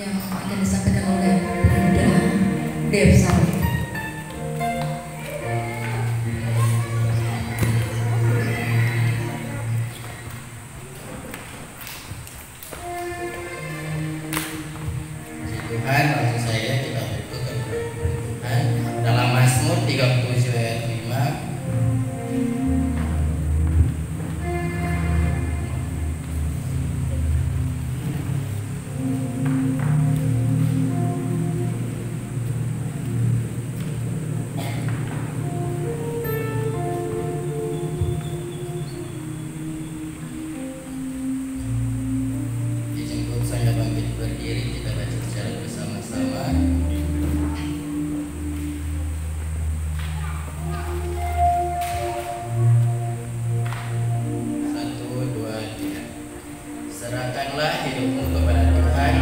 yang akan disampaikan oleh Bunda Dev Sari. Tuhan, langsung saja kita buka Tuhan dalam Mazmur 37 ayat 5. Dijemput saya bangkit berdiri, kita baca secara bersama-sama. Satu, dua, tiga. Serahkanlah hidupmu kepada Tuhan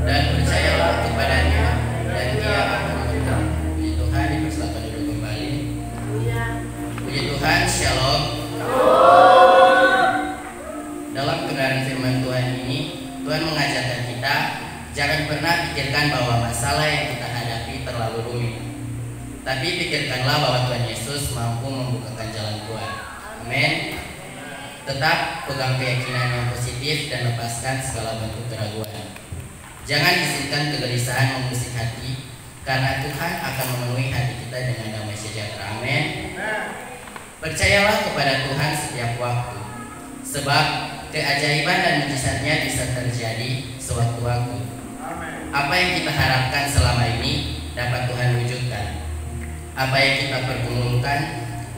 dan percayalah kepadanya, dan Dia akan menolong. Puji Tuhan, dipersilakan duduk kembali. Puji Tuhan, Shalom. Dalam kebenaran firman Tuhan ini, Tuhan mengajarkan kita jangan pernah pikirkan bahwa masalah yang kita hadapi terlalu rumit, tapi pikirkanlah bahwa Tuhan Yesus mampu membukakan jalan keluar. Amin. Tetap pegang keyakinan yang positif dan lepaskan segala bentuk keraguan. Jangan izinkan kegelisahan mengusik hati, karena Tuhan akan memenuhi hati kita dengan damai sejahtera. Amin. Percayalah kepada Tuhan setiap waktu, sebab keajaiban dan mujizatnya bisa terjadi sewaktu-waktu. Apa yang kita harapkan selama ini dapat Tuhan wujudkan. Apa yang kita pergumulkan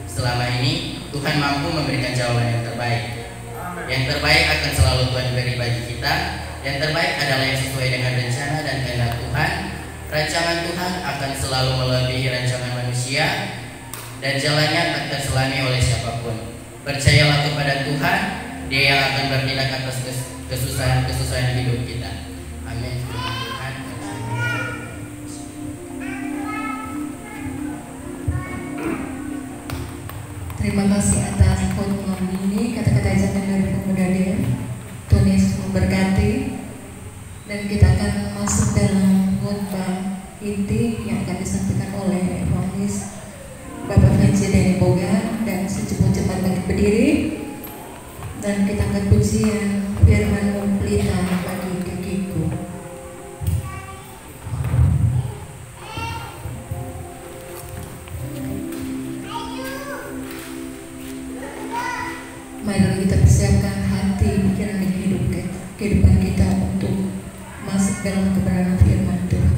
selama ini, Tuhan mampu memberikan jawaban yang terbaik. Yang terbaik akan selalu Tuhan beri bagi kita. Yang terbaik adalah yang sesuai dengan rencana dan kehendak Tuhan. Rancangan Tuhan akan selalu melebihi rancangan manusia, dan jalannya tak terselami oleh siapapun. Percayalah kepada Tuhan, Dia yang akan bertindak atas kesusahan-kesusahan hidup kita. Amin. Tuhan. Terima kasih atas khotbah ini, kata-kata ajakan dari Pemuda Dev. Tuhan Yesus memberkati, dan kita akan masuk dalam khotbah inti yang akan disampaikan oleh Evangelis Bapak Fenci Deni Boga, dan secepat-cepat bangkit berdiri dan kita angkat pujian firman pelita bagi kakiku. Mari kita persiapkan hati, pikiran, dan kehidupan kita untuk masuk dalam kebenaran firman Tuhan.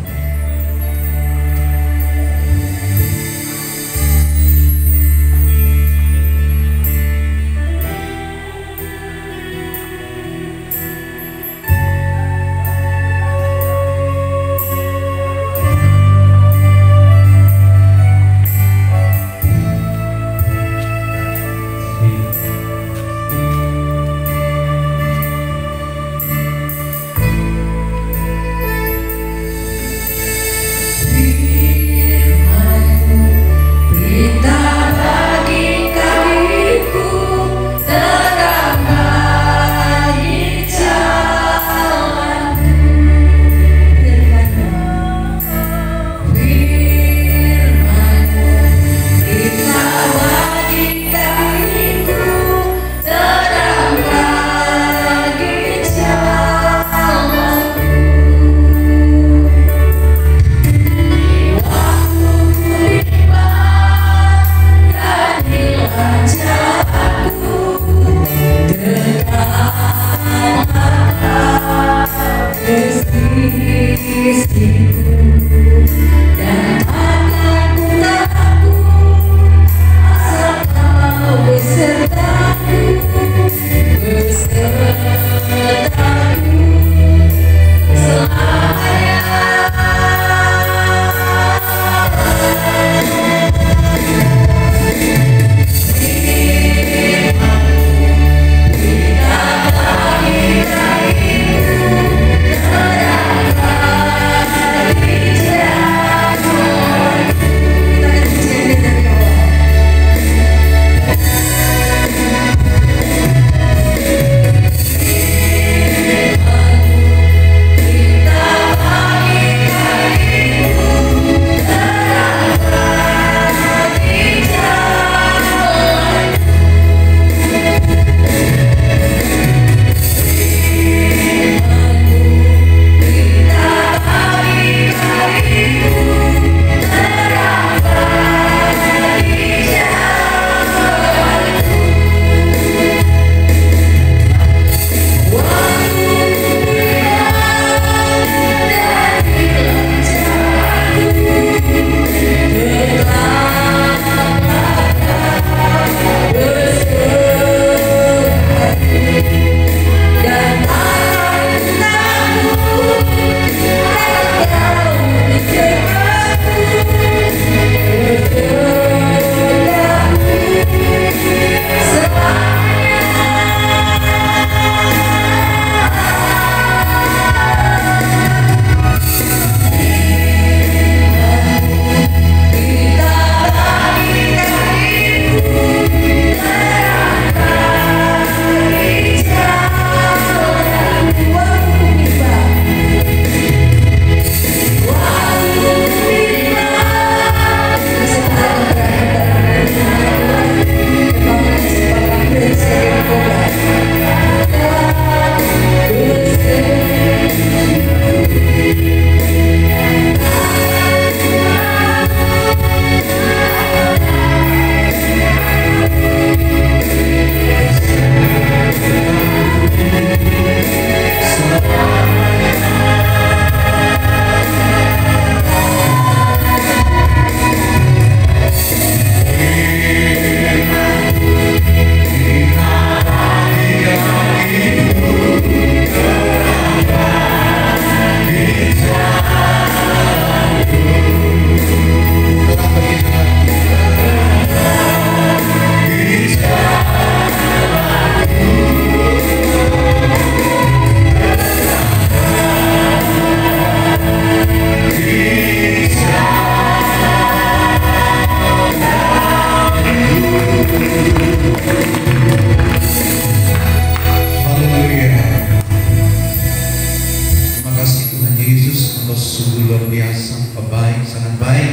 sungguh luar biasa, baik, sangat baik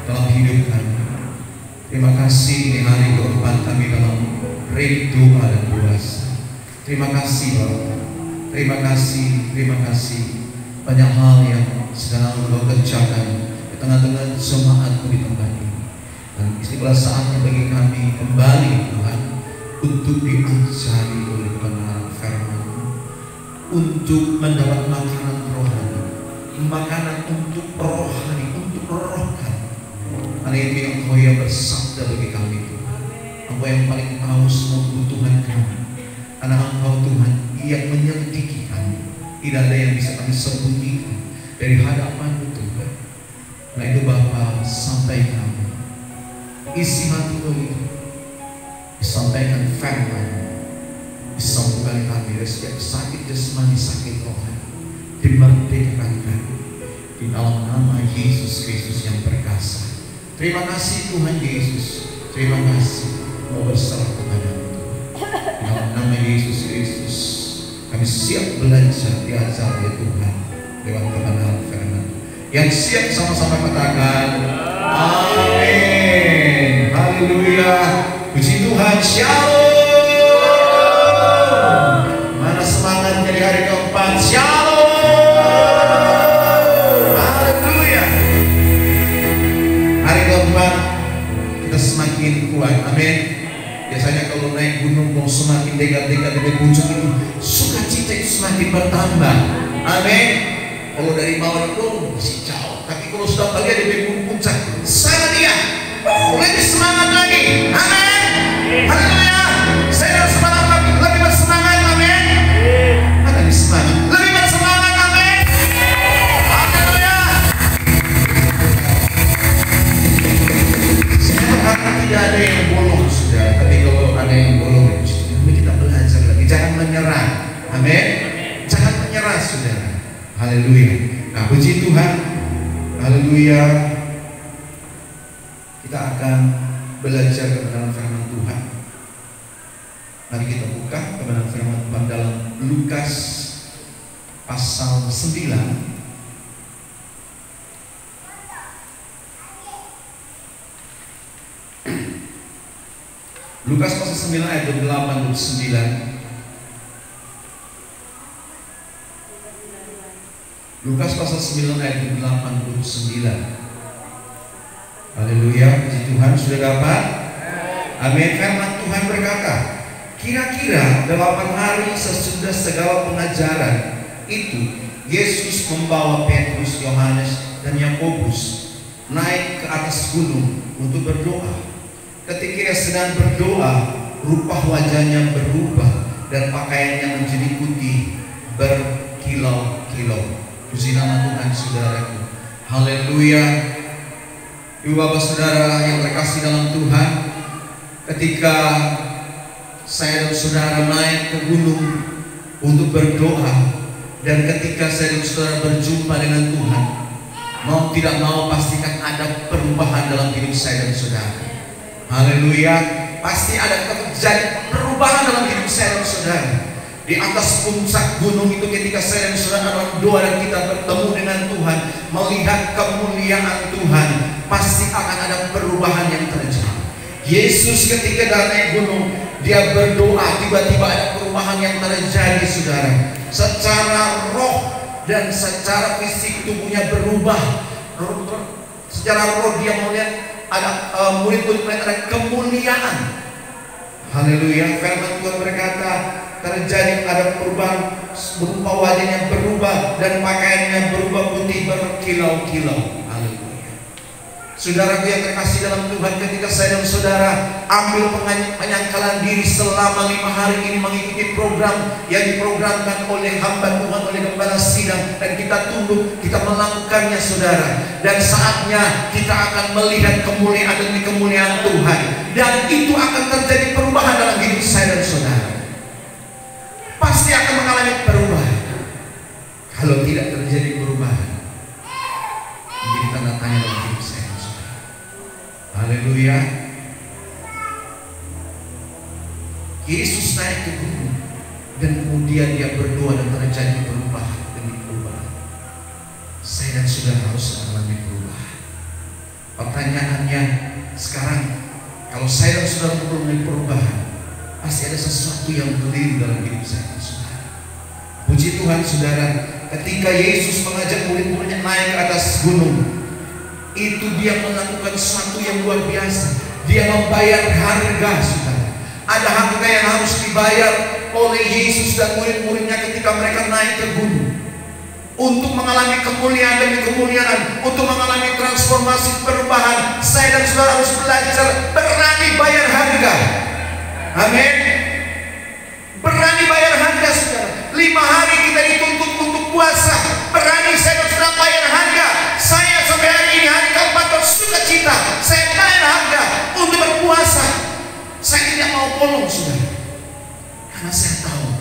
dalam hidup kami. Terima kasih ini hari keempat kami dalam read doa dan puasa. Terima kasih Bapak. Terima kasih. Banyak hal yang sedang Engkau kerjakan di tengah-tengah jemaat-Mu di tempat ini. Dan istilah saatnya bagi kami kembali Tuhan untuk diajari oleh kebenaran firman-Mu, untuk mendapat makanan rohani, makanan untuk rohani, untuk roh kami. Karena itu Engkau yang bersabda bagi kami Tuhan. Engkau yang paling tahu semua kebutuhan kami. Karena Engkau Tuhan yang menyelidiki kami. Tidak ada yang bisa kami sembunyikan dari hadapan-Mu Tuhan. Karena itu Bapa, sampaikan isi hati itu, disampaikan firman, disembuhkan kami dari setiap sakit jasmani, sakit rohani, dimerdekakan kami di dalam nama Yesus Kristus yang perkasa. Terima kasih Tuhan Yesus. Terima kasih mau berserah kepada-Mu Tuhan. Di dalam nama Yesus Kristus kami siap belajar, diajar oleh Tuhan lewat kebenaran firman. Yang siap sama-sama katakan amin. Haleluya. Puji Tuhan. Shalom. Mana semangatnya di hari keempat? Shalom. Haleluya. Hari keempat kita semakin kuat. Amin. Biasanya kalau naik gunung mau semakin dekat-dekat dari puncak itu, sukacita itu semakin bertambah. Amin. Kalau dari bawah itu masih jauh, tapi kalau sudah bagian dari puncak, sangat dia lebih semangat lagi. Amin. Haleluya. Saya harus semangat lagi, lebih bersemangat. Amin. Ada lebih semangat, lebih bersemangat. Amin. Haleluya. Saya berharap tidak ada yang bolong, saudara. Tapi kalau ada yang bolong, kita belajar lagi. Jangan menyerah. Amin. Jangan menyerah, saudara. Haleluya. Nah, puji Tuhan. Haleluya. Kita akan belajar kebenaran firman Tuhan. Mari kita buka kebenaran firman Tuhan dalam Lukas pasal 9. Lukas pasal 9 ayat 28 dan 9. Lukas pasal 9 ayat 89. Haleluya, puji Tuhan. Sudah dapat? Amin. Firman Tuhan berkata, kira-kira 8 hari sesudah segala pengajaran itu, Yesus membawa Petrus, Yohanes, dan Yakobus naik ke atas gunung untuk berdoa. Ketika ia sedang berdoa, rupa wajahnya berubah dan pakaiannya menjadi putih berkilau-kilau. Puji nama Tuhan, saudaraku. Haleluya. Ibu bapak saudara yang terkasih dalam Tuhan, ketika saya dan saudara naik ke gunung untuk berdoa, dan ketika saya dan saudara berjumpa dengan Tuhan, mau tidak mau pastikan ada perubahan dalam hidup saya dan saudara. Haleluya. Pasti ada terjadi perubahan dalam hidup saya dan saudara. Di atas puncak gunung itu, ketika saya dan saudara dalam doa dan kita bertemu dengan Tuhan, melihat kemuliaan Tuhan, pasti akan ada perubahan yang terjadi. Yesus ketika naik gunung, dia berdoa, tiba-tiba ada perubahan yang terjadi, saudara. Secara roh dan secara fisik tubuhnya berubah. Secara roh dia melihat ada murid-murid melihat ada kemuliaan. Haleluya. Firman Tuhan berkata, terjadi ada perubahan, berupa wajahnya berubah dan pakaiannya berubah putih berkilau-kilau. Haleluya. Saudaraku yang terkasih dalam Tuhan, ketika saya dan saudara ambil penyangkalan diri selama 5 hari ini mengikuti program yang diprogramkan oleh hamba Tuhan, oleh gembala sidang, dan kita tunduk, kita melakukannya, saudara. Dan saatnya kita akan melihat kemuliaan demi kemuliaan Tuhan, dan itu akan terjadi perubahan dalam hidup saya dan saudara. Pasti akan mengalami perubahan. Kalau tidak terjadi perubahan, menjadi tanda tanya dalam hidup saya. Haleluya. Yesus naik ke gunung, dan kemudian dia berdoa dan terjadi perubahan demi perubahan. Saya dan saudara harus pertanyaannya sekarang, kalau saya dan saudara perlu memiliki perubahan, pasti ada sesuatu yang keliru dalam hidup saya dan saudara. Puji Tuhan saudara, ketika Yesus mengajak murid-muridnya naik ke atas gunung, itu dia melakukan sesuatu yang luar biasa. Dia membayar harga saudara. Ada harga yang harus dibayar oleh Yesus dan murid-muridnya ketika mereka naik ke gunung, untuk mengalami kemuliaan demi kemuliaan, untuk mengalami transformasi perubahan. Saya dan saudara harus belajar berani bayar harga. Amin. Berani bayar harga saudara. 5 hari kita dituntut untuk puasa. Berani saya dan saudara bayar harga. Saya sampai hari ini hari keempat bersukacita, saya bayar harga untuk berpuasa. Saya tidak mau bolong saudara, karena saya tahu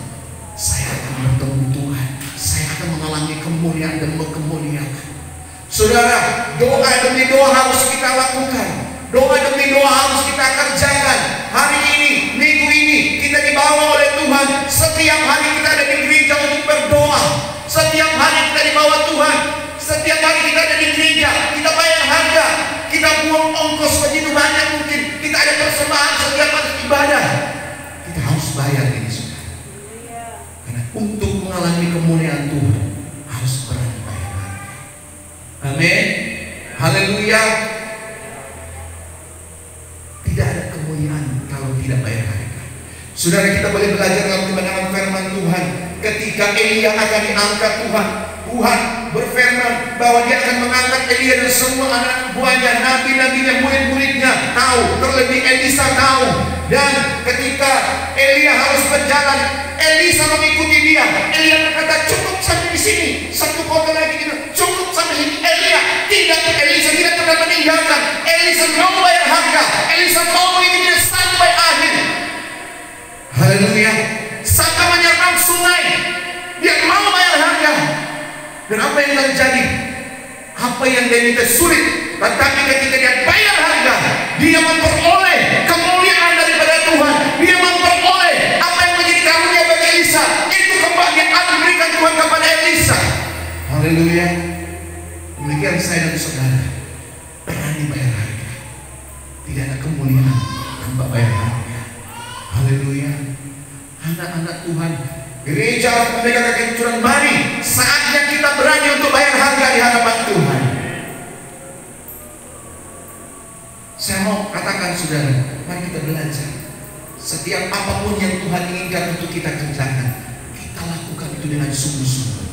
saya akan bertemu Tuhan. Saya akan mengalami kemuliaan dan kemuliaan. Saudara, doa demi doa harus kita lakukan. Doa demi doa harus kita kerjakan. Hari ini, minggu ini, kita dibawa oleh Tuhan. Setiap hari kita ada di gereja untuk berdoa. Setiap hari kita dibawa Tuhan. Setiap hari kita ada di gereja. Kita bayar harga. Kita buang ongkos begitu banyak mungkin. Kita ada persembahan setiap hari ibadah. Kita harus bayar ini saudara. Karena untuk mengalami kemuliaan Tuhan harus berani bayar harga. Amin. Haleluya. Tidak ada kemuliaan kalau tidak bayar harga. Saudara, kita boleh belajar dalam kebenaran firman Tuhan. Ketika Elia akan diangkat Tuhan berfirman bahwa dia akan mengangkat Elia dan semua anak buahnya, nabi-nabinya, murid-muridnya tahu, terlebih Elisa tahu. Dan ketika Elia harus berjalan, Elisa mengikuti dia. Elia berkata, cukup sampai di sini, satu kota lagi gitu, cukup sampai sini. Elisa tidak pernah meninggalkan. Elisa mau bayar harga. Elisa mau mengikuti dia sampai akhir. Haleluya. Sampai menyerang sungai, dia mau bayar harga. Dan apa yang terjadi? Apa yang dia minta sulit, tetapi ketika dia bayar harga, dia memperoleh kemuliaan daripada Tuhan. Dia memperoleh apa yang menjadi karunia bagi Elisa. Itu kebahagiaan diberikan Tuhan kepada Elisa. Haleluya. Demikian saya dan saudara, berani bayar harga. Tidak ada kemuliaan tanpa bayar harga. Haleluya. Anak-anak Tuhan, gereja mereka kehancuran, mari saatnya kita berani untuk bayar harga di hadapan Tuhan. Saya mau katakan saudara, mari kita belajar. Setiap apapun yang Tuhan inginkan untuk kita kerjakan, kita lakukan itu dengan sungguh-sungguh.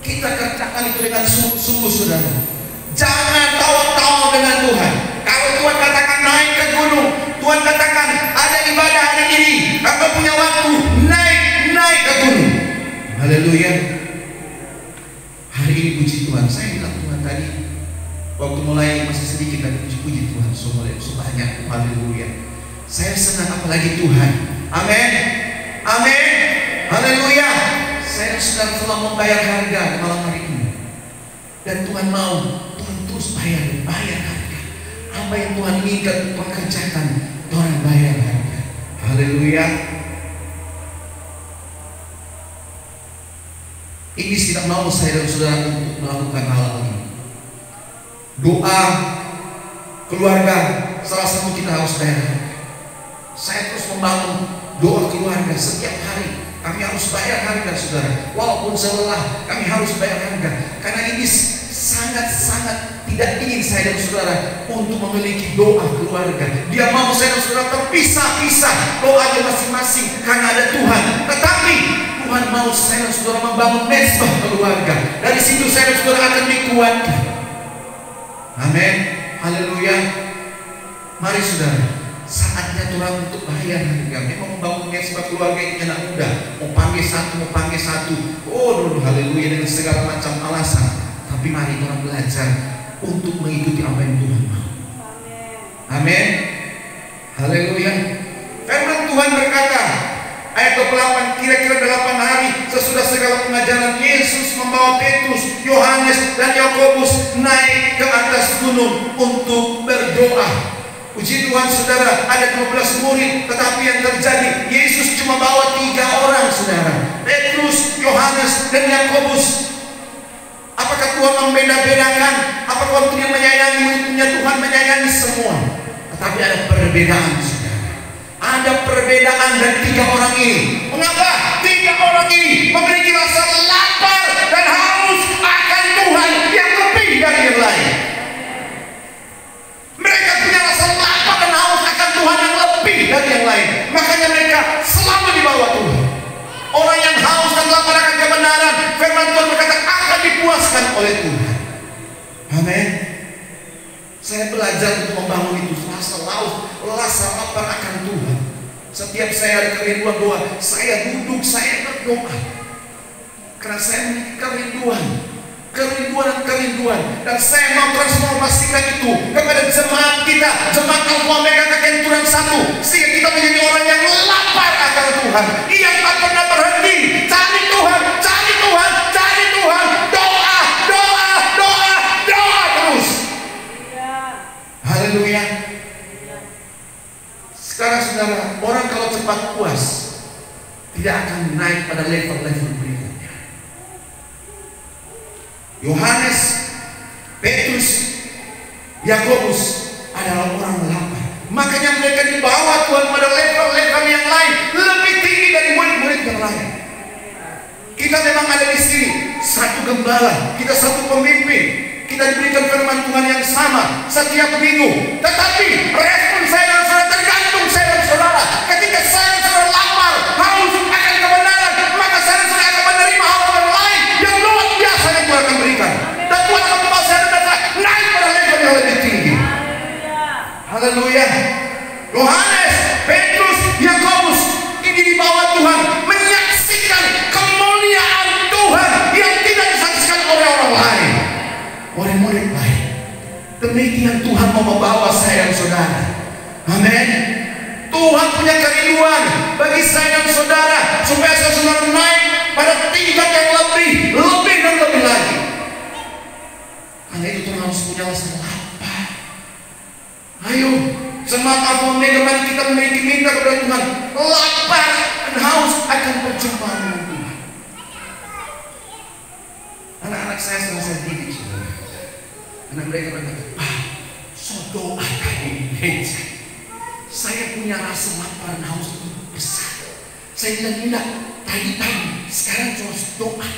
Kita kerjakan itu dengan sungguh-sungguh saudara. Jangan tawa-tawa dengan Tuhan. Kalau Tuhan katakan naik ke gunung, Tuhan katakan ada ibadah hari ini, kamu punya waktu, naik ke gunung. Haleluya. Hari ini puji Tuhan. Saya bilang Tuhan tadi, waktu mulai masih sedikit tapi puji Tuhan sebanyak. Haleluya. Saya senang apalagi Tuhan. Amin. Amin. Haleluya. Saya sudah telah membayar harga di malam hari ini. Dan Tuhan mau, Tuhan terus bayar harga. Apa yang Tuhan inginkan Tuhan kerjakan, Tuhan bayar harga. Haleluya. Ini tidak mau saya dan saudara untuk melakukan hal ini. Doa keluarga salah satu kita harus bayar harga. Saya terus membangun doa keluarga setiap hari. Kami harus bayar harga saudara. Walaupun selelah, kami harus bayar harga. Karena ini sangat-sangat tidak ingin saya dan saudara untuk memiliki doa keluarga. Dia mau saya dan saudara terpisah-pisah doanya masing-masing karena ada Tuhan. Tetapi Tuhan mau saya dan saudara membangun mesbah keluarga. Dari situ saya dan saudara akan dikuatkan. Amin. Haleluya. Mari saudara, saatnya Tuhan untuk bayar harga. Memang membangun mesbah keluarga itu tidak mudah. Mau panggil satu. Oh, haleluya, dengan segala macam alasan. Tapi mari kita belajar untuk mengikuti apa yang Tuhan mau. Amin. Haleluya. Firman Tuhan berkata, ayat 28, kira-kira 8 hari sesudah segala pengajaran, Yesus membawa Petrus, Yohanes, dan Yakobus naik ke atas gunung untuk berdoa. Puji Tuhan saudara, ada 12 murid, tetapi yang terjadi, Yesus cuma bawa 3 orang saudara, Petrus, Yohanes, dan Yakobus. Apakah Tuhan membeda-bedakan? Apakah waktu yang menyayangi murid-muridnya Tuhan menyayangi semua? Tetapi ada perbedaan, saudara. Ada perbedaan dari 3 orang ini. Mengapa 3 orang ini memiliki rasa lapar dan haus akan Tuhan yang lebih dari yang lain? Mereka punya rasa lapar dan haus akan Tuhan yang lebih dari yang lain. Makanya mereka selalu di bawah Tuhan. Orang yang haus dan lapar akan kebenaran, firman Tuhan berkata akan dipuaskan oleh Tuhan. Amin. Saya belajar untuk membangun itu, rasa haus, rasa lapar akan Tuhan. Setiap saya ada kerinduan doa, saya duduk, saya berdoa. Karena saya memiliki kerinduan, dan saya mau transformasikan itu kepada jemaat kita, jemaat Alpha Omega KKN Turan 1, sehingga kita menjadi orang yang lapar akan Tuhan, yang tak pernah berhenti cari Tuhan, doa terus. Haleluya. Sekarang saudara, orang kalau cepat puas tidak akan naik pada level-level berikutnya. Yohanes, Petrus, Yakobus adalah orang lapar. Makanya mereka dibawa Tuhan pada level-level yang lain, lebih tinggi dari murid-murid yang lain. Kita memang ada di sini, satu gembala, kita satu pemimpin, kita diberikan firman Tuhan yang sama setiap minggu. Tetapi respon saya dan saudara tergantung saya dan saudara. Ketika saya dan saudara lapar, haus akan kebenaran, maka saya dan saudara akan menerima hal yang lain yang luar biasa yang Tuhan akan berikan. Dan Tuhan akan membawa saya dan saudara naik pada level yang lebih tinggi. Haleluya. Yohanes, Petrus, Yakobus ini dibawa Tuhan menyaksikan kemuliaan Tuhan yang tidak disaksikan oleh orang lain, oleh murid lain. Demikian Tuhan mau membawa saya dan saudara. Amin. Tuhan punya kerinduan bagi saya dan saudara supaya saya dan saudara naik pada tingkat yang lebih dan lebih lagi. Karena itu Tuhan harus punya rasa lapar. Ayo, jemaat Alpha Omega, mari kita minta kepada Tuhan lapar dan haus akan perjumpaan dengan Tuhan. Anak-anak saya sedang saya didik, saudara. Karena mereka berkata, Pak, doa kali ini saya punya rasa lapar dan haus itu besar. Saya bilang, tidak, tadi sekarang cuma doa.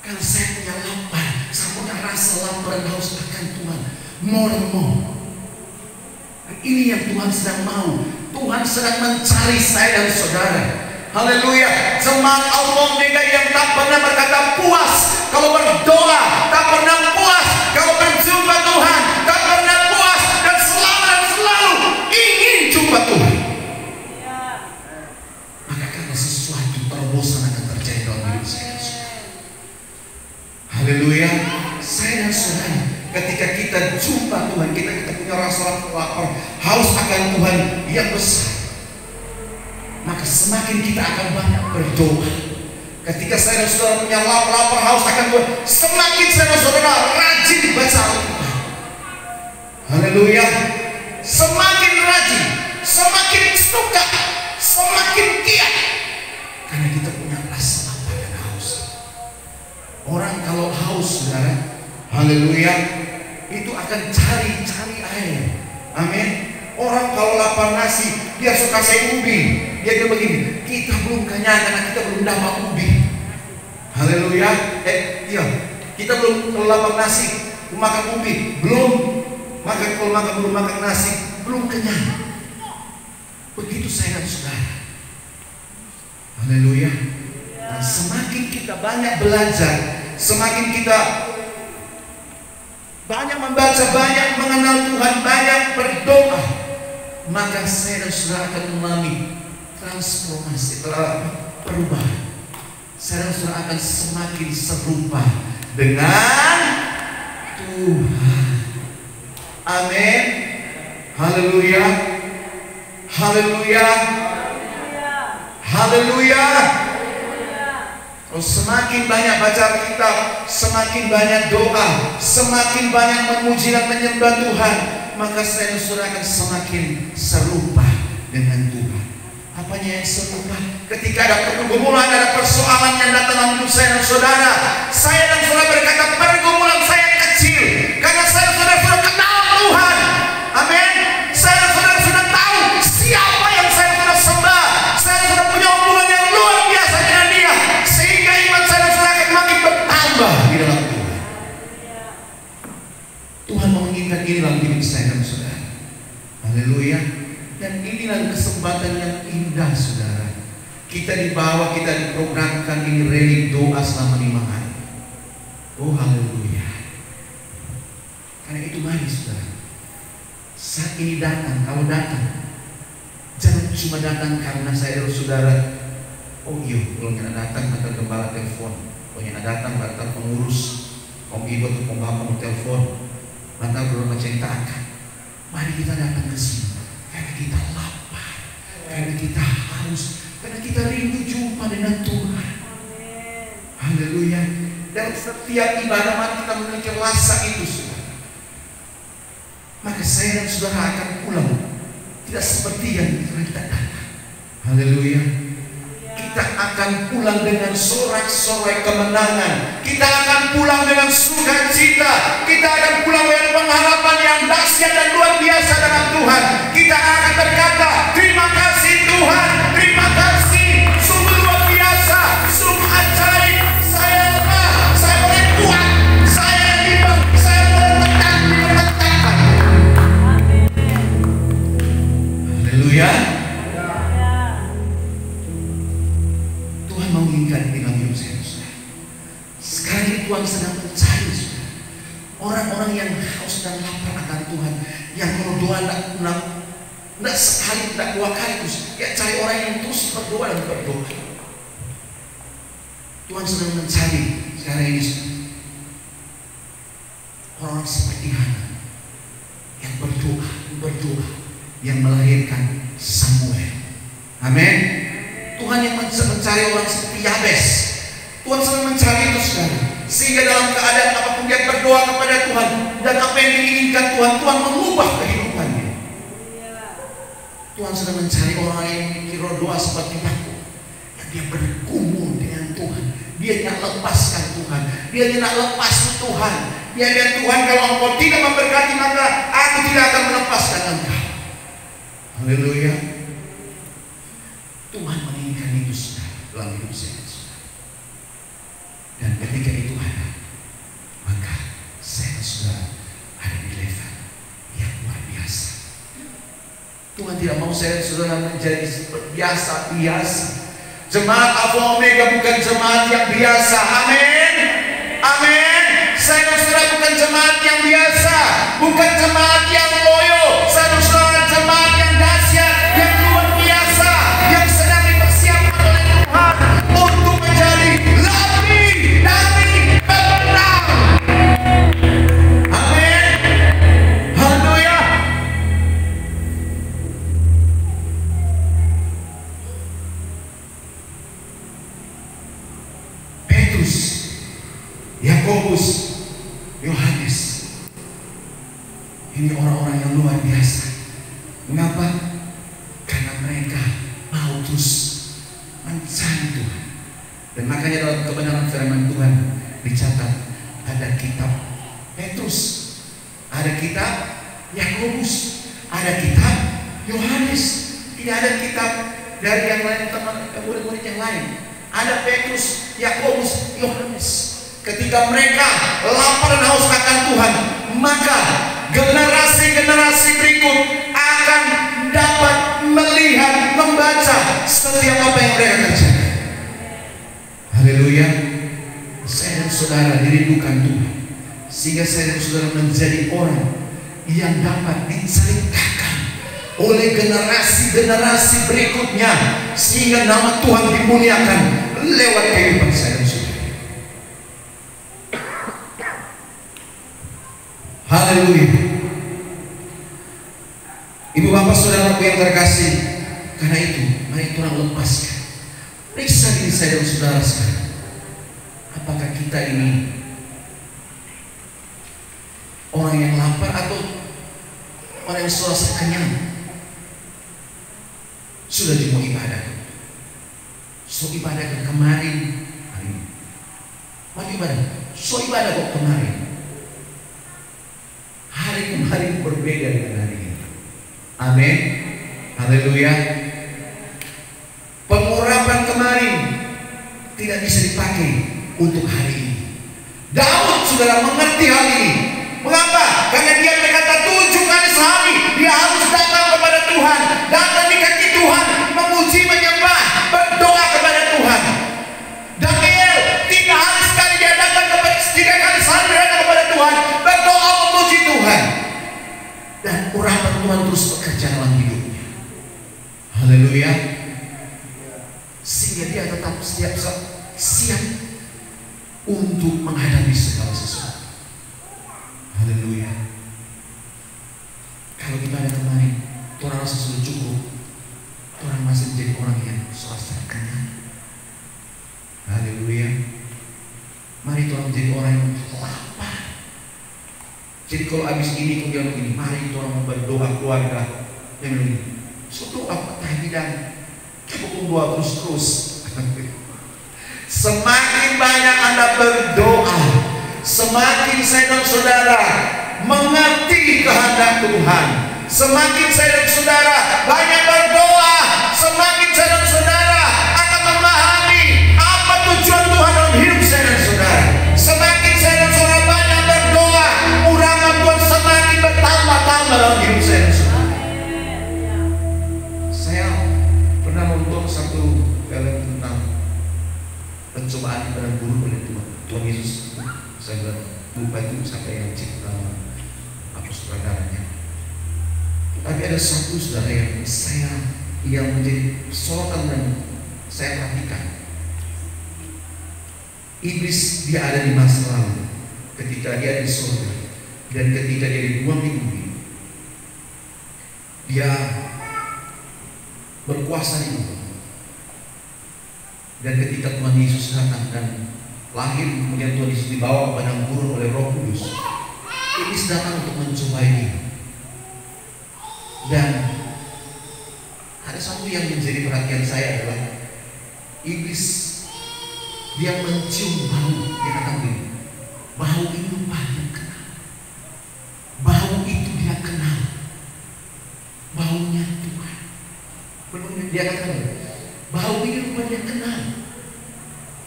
Karena saya punya lapar, saya punya rasa lapar dan haus akan Tuhan. More and more. Dan ini yang Tuhan sedang mau. Tuhan sedang mencari saya dan saudara. Haleluya. Jemaat Alpha Omega yang tak pernah berkata puas kalau berdoa, tak pernah puas kalau berjumpa Tuhan, tak pernah puas dan selalu ingin jumpa Tuhan. Maka karena sesuatu terobosan akan terjadi dalam hidup saya dan saudara. Haleluya. Saya dan saudara, ketika kita jumpa Tuhan, kita punya rasa lapar, haus akan Tuhan yang besar, maka semakin kita akan banyak berdoa. Ketika saya dan saudara punya lapar haus akan Tuhan, semakin saya dan saudara rajin baca Al-Quran. Haleluya. Semakin rajin, semakin suka, semakin giat, karena kita punya rasa lapar dan haus. Orang kalau haus, saudara, haleluya, itu akan cari air. Amin. Orang kalau lapar nasi, dia suka saya ubi. Dia begini, kita belum kenyang karena kita belum dapat ubi. Haleluya. Iya, kita belum lapar nasi, makan ubi, belum. Maka kalau belum makan nasi, belum kenyang. Begitu saya dan saudara. Haleluya. Dan semakin kita banyak belajar, semakin kita banyak membaca, banyak mengenal Tuhan, banyak berdoa, maka saya dan saudara akan mengalami transformasi, perubahan. Saya dan saudara akan semakin serupa dengan Tuhan. Amin. Haleluya. Haleluya. Haleluya. Semakin banyak baca kitab, semakin banyak doa, semakin banyak memuji dan menyembah Tuhan, maka saya dan saudara akan semakin serupa dengan Tuhan. Apanya yang serupa? Ketika ada pergumulan, ada persoalan yang datang dalam hidup saya dan saudara, Saya dan saudara berkata pergumulan saya kecil karena saya dan saudara sudah kenal Tuhan. Amin. Saya dan saudara sudah tahu siapa yang saya dan saudara sembah. Saya sudah punya hubungan yang luar biasa dengan Dia, sehingga iman saya dan saudara akan makin bertambah di dalam Tuhan. Tuhan menginginkan ini dalam hidup saya dan saudara. Haleluya. Dan inilah kesempatan yang indah, saudara. Kita dibawa, kita diprogramkan ini rally doa selama 5 hari. Oh haleluya. Karena itu mari saudara, saat ini datang, kalau datang jangan cuma datang karena saya dan saudara. Oh iya, kalau kita datang maka gembala telepon. Kalau kita datang maka pengurus, om ibu atau om bapak mau telepon, maka belum menceritakan. Mari kita datang ke sini karena kita lapar, karena kita haus, karena kita rindu jumpa dengan Tuhan. Haleluya. Dan setiap ibadah mari kita memiliki rasa itu, saudara. Maka saya dan saudara akan pulang tidak seperti yang kita datang. Haleluya. Kita akan pulang dengan sorak-sorai kemenangan. Kita akan pulang dengan sukacita. Kita akan pulang dengan pengharapan yang dahsyat dan luar biasa dalam Tuhan. Kita akan berkata, terima kasih Tuhan, terima kasih, sungguh luar biasa, sungguh ajaib. Saya lemah, saya boleh kuat, saya imbang, saya boleh tekan, diletakkan. Haleluya. Tuhan menginginkan ini dalam hidup saya, saudara. Sekarang ini Tuhan sedang mencari, saudara, orang-orang yang haus dan lapar akan Tuhan, yang kalau doa tidak sekali, tidak 2 kali, terus ya cari orang yang terus berdoa dan berdoa. Tuhan sedang mencari sekarang ini, saudara, orang seperti Hana yang berdoa, yang melahirkan Samuel. Amin. Tuhan yang mencari orang seperti Yabes. Tuhan sedang mencari itu, saudara, sehingga dalam keadaan apapun dia berdoa kepada Tuhan, dan apa yang diinginkan Tuhan, Tuhan mengubah kehidupannya. Tuhan sedang mencari orang yang memiliki doa seperti Yakub, yang dia bergumul dengan Tuhan. Dia tidak lepaskan Tuhan, dia tidak lepas Tuhan. Dia bilang, Tuhan, kalau Engkau tidak memberkati, maka aku tidak akan melepaskan Engkau. Haleluya. Tuhan menginginkan itu, saudara, dalam hidup saya, saudara. Dan ketika itu ada, maka saya dan saudara ada di level yang luar biasa. Tuhan tidak mau saya dan saudara menjadi biasa-biasa. Jemaat Alpha Omega bukan jemaat yang biasa. Amin. Amin. Saya dan saudara bukan jemaat yang biasa, bukan jemaat yang loyo. Saya dan saudara jemaat yang dahsyat, yang luar biasa, yang sedang dipersiapkan oleh Tuhan untuk menjadi lebih dari pemenang. Amin. Haleluya. Petrus, Yakobus, Yohanes, ini orang-orang yang luar biasa. Mengapa? Karena mereka mau terus mencari Tuhan. Dan makanya dalam kebenaran firman Tuhan dicatat ada kitab Petrus, ada kitab Yakobus, ada kitab Yohanes. Tidak ada kitab dari yang lain, teman murid-murid yang lain. Ada Petrus, Yakobus, Yohanes. Ketika mereka lapar dan haus akan Tuhan, maka generasi-generasi berikut akan dapat melihat, membaca setiap apa yang mereka kerjakan. Haleluya. Saya dan saudara dirindukan Tuhan, sehingga saya dan saudara menjadi orang yang dapat diceritakan oleh generasi-generasi berikutnya, sehingga nama Tuhan dimuliakan lewat kehidupan saya dan saudara. Haleluya. Ibu bapak saudaraku yang terkasih, karena itu mari Tuhan lepaskan. Periksa diri saya dan saudara sekarang. Apakah kita ini orang yang lapar atau orang yang sudah kenyang? Sudah mau ibadah. So ibadah kemarin hari ini. Maju ibadah. So ibadah kok kemarin. Hari kemarin berbeda dengan hari ini. Amin. Haleluya. Pengurapan kemarin tidak bisa dipakai untuk hari ini. Daud saudara mengerti hal ini. Mengapa? Karena dia berkata 7 kali sehari dia harus datang kepada Tuhan, datang di kaki Tuhan, memuji, menyembah, berdoa kepada Tuhan. Daniel 3 hari sekali dia datang kepada 3 kali sehari dia datang kepada Tuhan, berdoa, memuji Tuhan. Dan urapan Tuhan terus bekerja dalam hidupnya. Haleluya. Sehingga dia tetap siap untuk menghadapi segala sesuatu. Haleluya. Kalau kita ada kemarin, orang rasa sudah cukup, orang masih menjadi orang yang serasa kenyang. Haleluya. Mari Tuhan menjadi orang yang lapar. Jadi kalau habis ini kemudian begini, mari Tuhan berdoa keluarga yang begini. Suatu apa tahlilan, cukup doa terus. Semakin banyak Anda berdoa, semakin saya dan saudara mengerti kehendak Tuhan. Semakin saya dan saudara banyak berdoa, semakin saya dan saudara akan memahami apa tujuan Tuhan dalam hidup saya dan saudara. Semakin saya dan saudara banyak berdoa, urapan Tuhan semakin bertambah-tambah dalam hidup saya dan saudara. Saya pernah nonton satu film tentang pencobaan di padang gurun oleh Tuhan Yesus. Saya lupa itu siapa yang cipta apa sutradaranya. Tapi ada satu saudara yang menjadi sorotan dan saya perhatikan. Iblis dia ada di masa lalu ketika dia ada di surga dan ketika dia dibuang di bumi. Dia berkuasa di bumi. Dan ketika Tuhan Yesus datang dan lahir, kemudian Tuhan Yesus dibawa ke padang gurun oleh Roh Kudus, iblis datang untuk mencobai dia. Dan ada satu yang menjadi perhatian saya adalah iblis dia mencium bau. Dia kata begini, bau ini rupanya kenal, bau itu dia kenal, baunya Tuhan. Benar dia kata begini, bau ini rupanya kenal.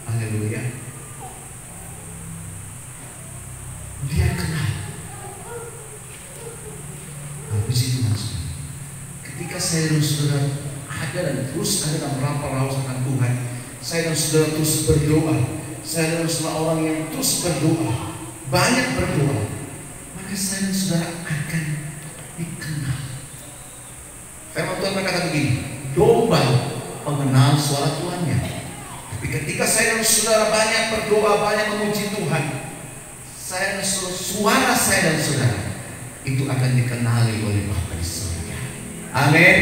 Haleluya. Dia kenal. Habis itu masuk. Ketika saya dan saudara ada dan terus ada dalam lapar haus akan Tuhan, saya dan saudara terus berdoa, saya dan saudara orang yang terus berdoa, banyak berdoa, maka saya dan saudara akan dikenal. Firman Tuhan berkata begini, domba mengenal suara tuannya. Tapi ketika saya dan saudara banyak berdoa, banyak memuji Tuhan, saya dan suara saya dan saudara itu akan dikenali oleh Bapa di surga. Amin.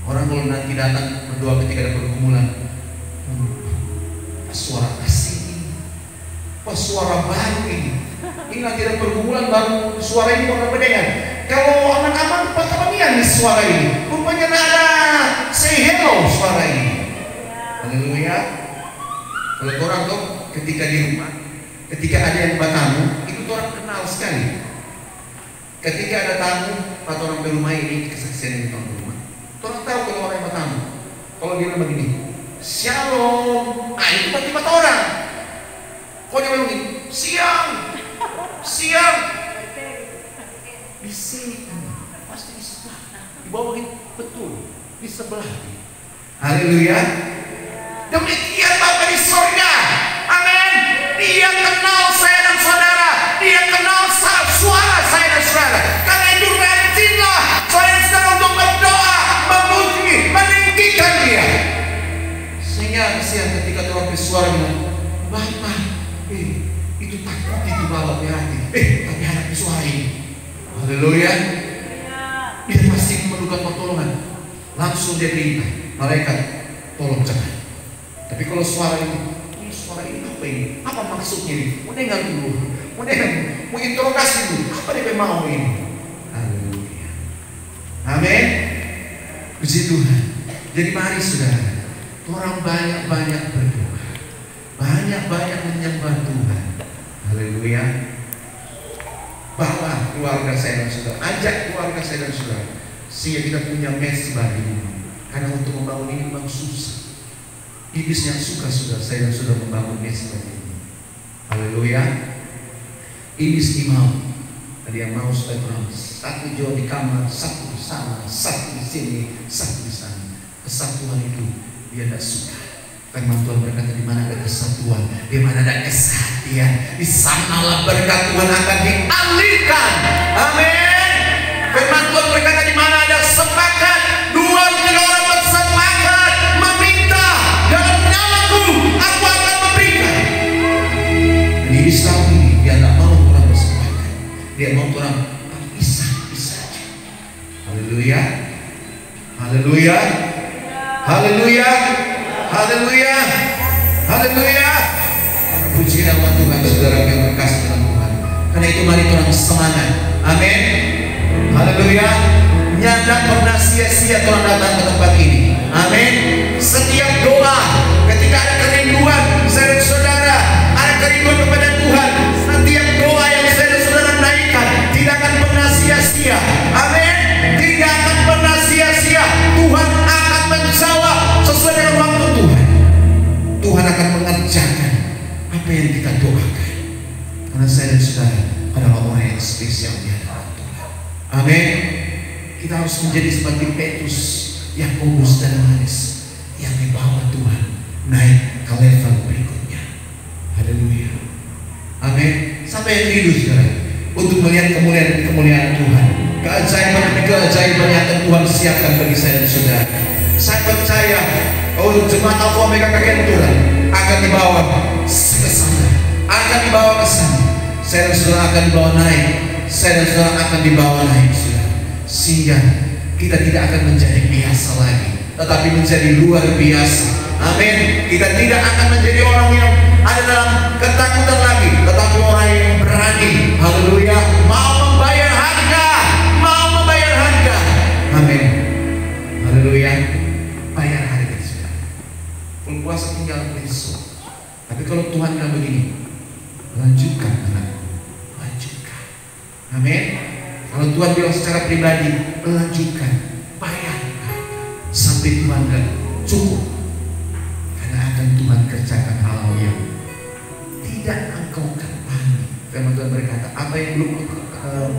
Orang kalau nanti datang berdoa ketika ada pergumulan, suara asing ini, suara baru ini nanti ada pergumulan baru, suara ini bakal berdengar. Kalau aman-aman, pertanian nih suara ini, rupanya nada say hello suara ini. Haleluya. Kalau orang tuh ketika di rumah, ketika ada yang bertamu, itu orang kenal sekali. Ketika ada tamu, atau orang ke rumah ini, kesaksian di rumah, orang tahu kalau orang yang bertamu. Kalau dia bilang begini, shalom, itu berarti mata orang. Kalau dia bilang begini, siang, di sini, pasti di sebelah, di bawah ini, betul, di sebelah. Haleluya. Demikian Bapa di surga. Amin. Dia kenal saya dan saudara. Dia kenal suara saya dan saudara. Karena itu rajinlah saya dan saudara untuk berdoa, memuji, meninggikan dia. Sehingga kesian ketika Tuhan bersuara bilang, Bapak, itu takut itu Bapak berarti. Tapi anak suara ini. Haleluya. Dia pasti memerlukan pertolongan. Langsung dia perintah, malaikat, tolong cepat. Tapi kalau suara ini apa ini? Apa maksudnya ini? Mau dengar dulu, mau interogasi dulu. Apa dia mau ini? Haleluya. Amin. Puji Tuhan. Jadi mari saudara, orang banyak berdoa. banyak-banyak menyembah Tuhan. Haleluya. Bawa keluarga saya dan saudara, ajak keluarga saya dan saudara, sehingga kita punya mesbah ini. Karena untuk membangun ini memang susah. Iblis yang suka saudara, saya dan saudara membangun mesbah ini. Haleluya. Iblis ini mau, dia mau supaya orang satu jauh di kamar, satu di sana, satu di sini, satu di sana. Kesatuan itu dia tidak suka. Firman Tuhan berkata, di mana ada kesatuan, di mana ada kesehatian, di sanalah berkat Tuhan akan dialirkan. Amin. Firman Tuhan berkata, di mana ada sepakat, 2-3 orang bersepakat meminta dalam namaku, aku akan memberikan. Dan di Islam ini dia tidak mau orang bersepakat, dia mau orang pisah-pisah saja. Haleluya, haleluya, haleluya. Haleluya, haleluya. Puji nama Tuhan, saudara yang berkasih dalam Tuhan. Karena itu mari kita semangat. Amin. Haleluya. Nyata pernah sia-sia Tuhan datang ke tempat ini. Amin. Setiap doa, ketika ada kerinduan saya dan saudara, ada kerinduan kepada Tuhan, setiap doa yang saya dan saudara naikkan tidak akan pernah sia-sia. Amin. Tidak akan pernah sia-sia. Tuhan akan menjawab sesuai dengan waktu Tuhan. Tuhan akan mengerjakan apa yang kita doakan. Karena saya dan saudara adalah orang yang spesial di hadapan Tuhan. Amin. Kita harus menjadi seperti Petrus, Yakobus dan Yohanes yang dibawa Tuhan naik ke level berikutnya. Haleluya. Amin. Siapa yang rindu saudara untuk melihat kemuliaan Tuhan, keajaiban demi keajaiban yang akan Tuhan siapkan bagi saya dan saudara. Saya percaya jemaat Alpha Omega Tuhan akan dibawa ke sana, akan dibawa ke sana. Saya dan saudara akan dibawa naik, saya dan saudara akan dibawa naik, saudara. Sehingga kita tidak akan menjadi biasa lagi, tetapi menjadi luar biasa. Amin. Kita tidak akan menjadi orang yang ada dalam ketakutan lagi, tetapi orang yang berani. Haleluya. Mau membayar harga, mau membayar harga. Amin. Haleluya. Bayar harga sudah. Puasa tinggal besok. Tapi kalau Tuhan bilang begini, lanjutkan anakku, lanjutkan. Amin. Kalau Tuhan bilang secara pribadi, lanjutkan, bayar sampai Tuhan bilang cukup. Karena akan Tuhan kerjakan hal-hal yang tidak engkau ketahui. Firman Tuhan berkata, apa yang belum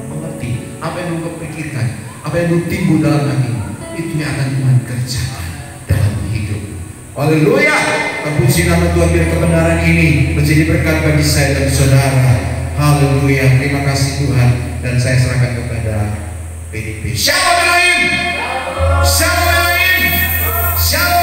mengerti, apa yang belum kau pikirkan, apa yang belum timbul dalam hatimu, itu yang akan Tuhan kerjakan dalam hidup. Haleluya. Terpuji nama Tuhan, biar kebenaran ini menjadi berkat bagi saya dan saudara. Haleluya. Terima kasih Tuhan. Dan saya serahkan kepada PDP. Shalom Elohim. Shalom Elohim. Shalom.